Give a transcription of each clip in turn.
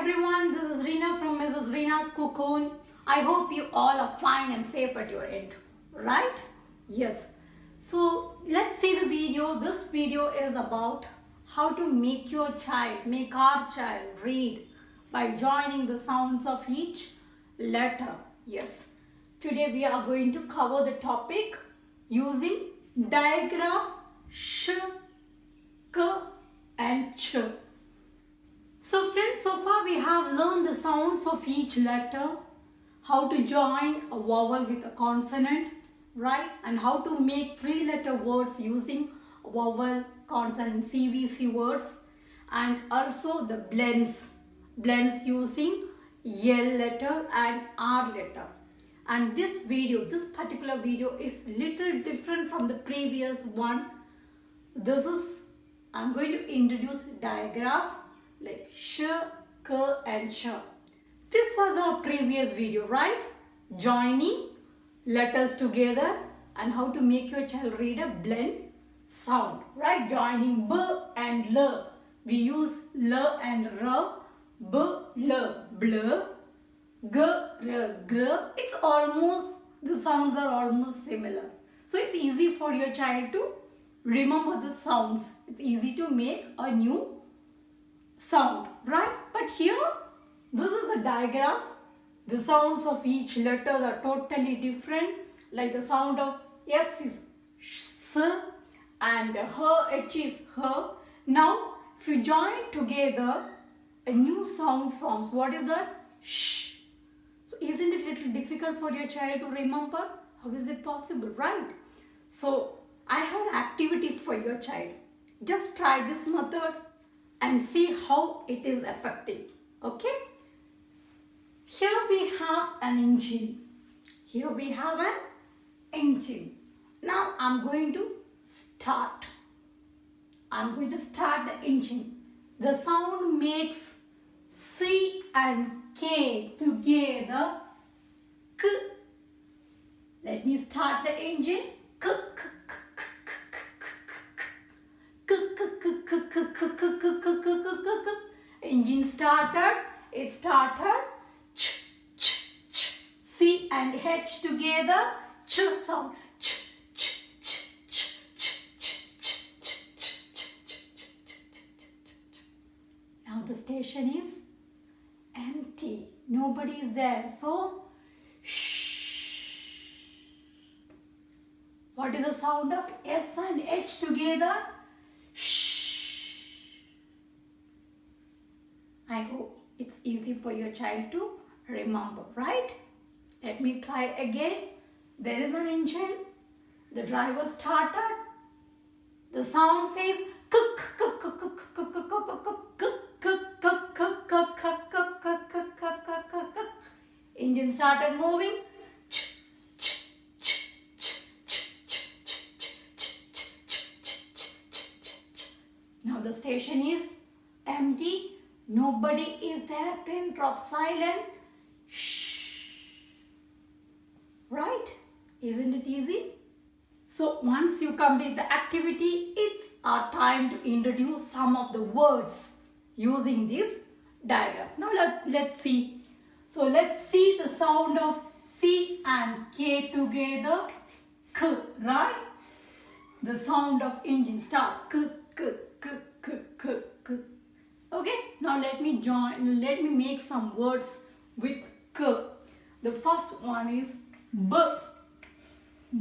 everyone, this is Reena from Mrs. Reena's Cocoon. I hope you all are fine and safe at your end, right? Yes. So let's see the video. This video is about how to make our child read by joining the sounds of each letter. Yes. Today we are going to cover the topic using digraph sh, k and ch. So friends, so far we have learned the sounds of each letter, how to join a vowel with a consonant, right? And how to make three-letter words using vowel, consonant, CVC words, and also the blends using L letter and R letter. And this particular video is little different from the previous one. I'm going to introduce digraph like sh, k and ch. This was our previous video, right? Joining letters together and how to make your child read a blend sound, right? Joining b and l. We use l and r, b, l, bl, g, r, gr. It's almost, the sounds are almost similar. So it's easy for your child to remember the sounds. It's easy to make a new sound, right? But here, this is a digraph. The sounds of each letters are totally different. Like the sound of S is s and h is h. Now, if you join together, a new sound forms. What is that? Sh. So, isn't it a little difficult for your child to remember? How is it possible, right? So, I have an activity for your child. Just try this method and see how it is affecting. Okay? Here we have an engine. Here we have an engine. Now I'm going to start. I'm going to start the engine. The sound makes C and K together. K. Let me start the engine. K, k, k, k, k, k, k, k. Engine started. It started. Ch, ch, ch. C and H together. Ch sound. Ch, ch, ch, ch, ch, ch, ch, ch, ch, ch. Now the station is empty. Nobody is there. So, shh. What is the sound of S and H together? Shh. I hope it's easy for your child to remember, right? Let me try again. There is an engine. The driver started. The sound says engine started moving. Now the station is empty. Nobody is there. Pin drop silent. Shh. Right? Isn't it easy? So once you complete the activity, it's our time to introduce some of the words using this diagram. Now let's see. So let's see the sound of C and K together. K, right? The sound of engine start. K, k, k, k, k, k. Okay, now let me make some words with K. The first one is B,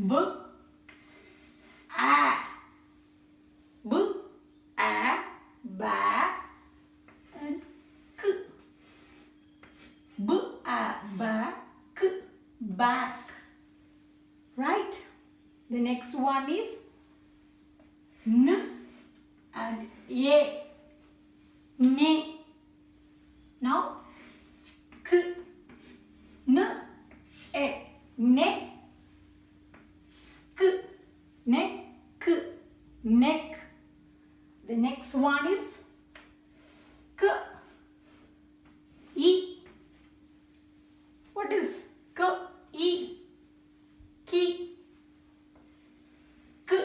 B, A, B, A, ba, and K. B, A, ba, K, back. Right? The next one is N and A. Ne. Now, k, n, e, ne, k, ne, k, neck. The next one is k, e. What is k, e? Key. K,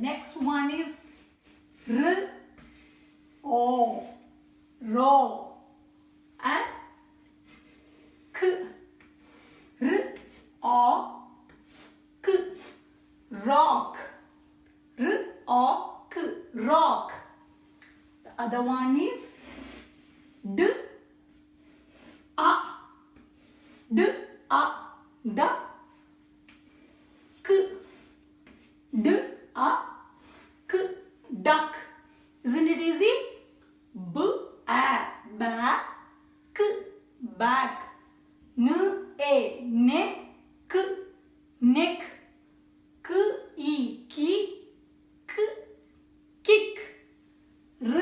next one is R, O, ro, and K, R, O, K, rock, R, O, K, rock. The other one is D, A, D, A, da, K, D, A, K, duck. Isn't it easy? B, A, ba, K, back. N, A, ne, K, neck. K, E, ki, K, kick. R,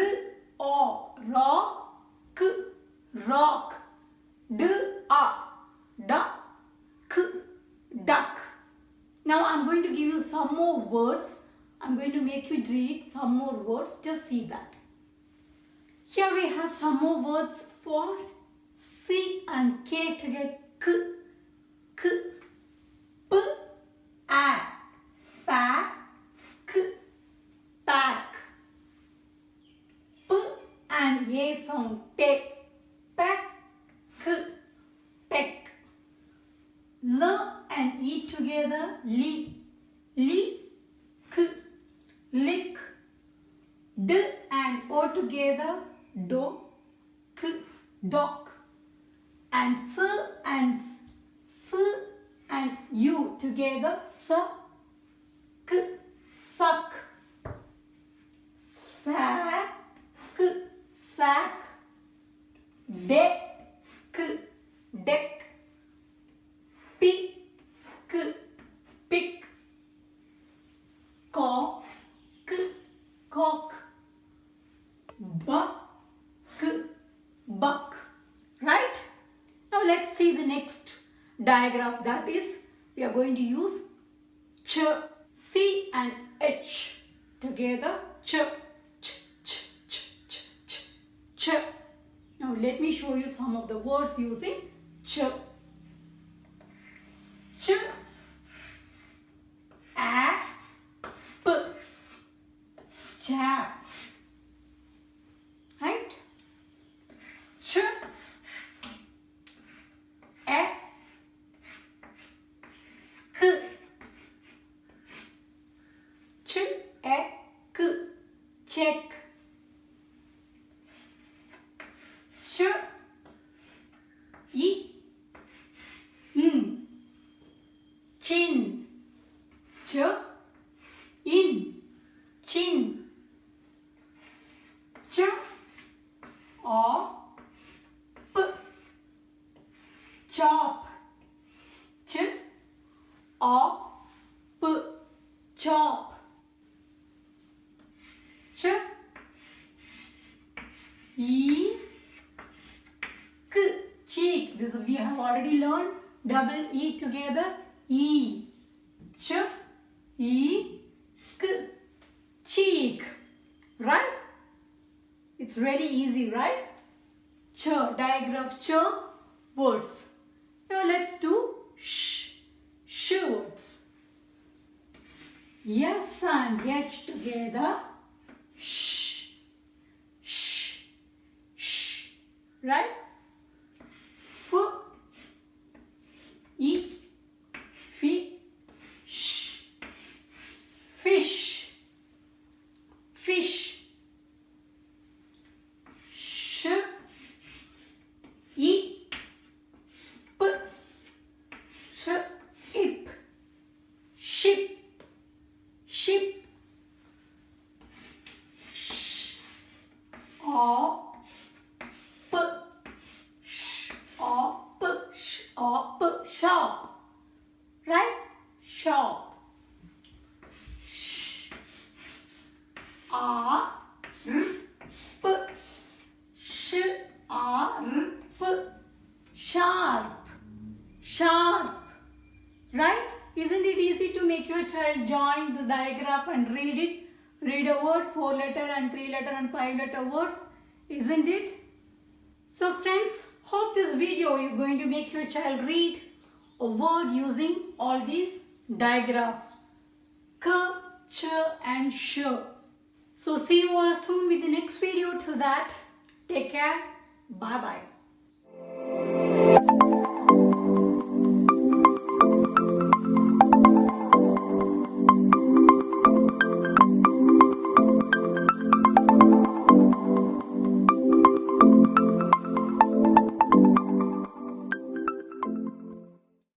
O, ro, K, rock. D, A, da, K, duck. Now I'm going to give you some more words. I'm going to make you read some more words. Just see that. Here we have some more words for C and K together. K, K, P, A, pa, K, pack. P and A sound. Te, pack, K, peck. L and E together. Li, li, K, lick. D and O together. Do, K, dock. And S and U together. S, K, suck. Sack, sack. Deck, deck. Pick, pick. Cock, cock. Buck, buck. Right? Now let's see the next digraph. That is, we are going to use ch, C and H together. Ch, ch, ch, ch, ch, ch, ch. Now let me show you some of the words using ch. Ch, a, p, chap. Right? Ch, a, k. Ch, a, k. Check. Ch, I, n. Chin. Ch, in. Chin. Ch, o, p. Chop. Ch, o, p. Chop. Ch, e, k. Cheek. This we have already learned. Double E together. E. Ch, e, k. Cheek. Right? It's really easy, right? Ch, digraph ch, words. Now let's do sh, sh words. S and H together. Sh, sh, sh. Right? F, I, fi, sh. Fish, fish. Sh, I, p, sh, ip. Ship, ship. Sh, o, p, sh, o, p, sh, o, p. Shop. Right? Shop. A, R, P, Sh, A, R, P, sharp, sharp. Right? Isn't it easy to make your child join the digraph and read it? Read a word, 4-letter and 3-letter and 5-letter words. Isn't it? So friends, hope this video is going to make your child read a word using all these digraphs. K, ch, ch and sh. So see you all soon with the next video. Till that, take care. Bye bye.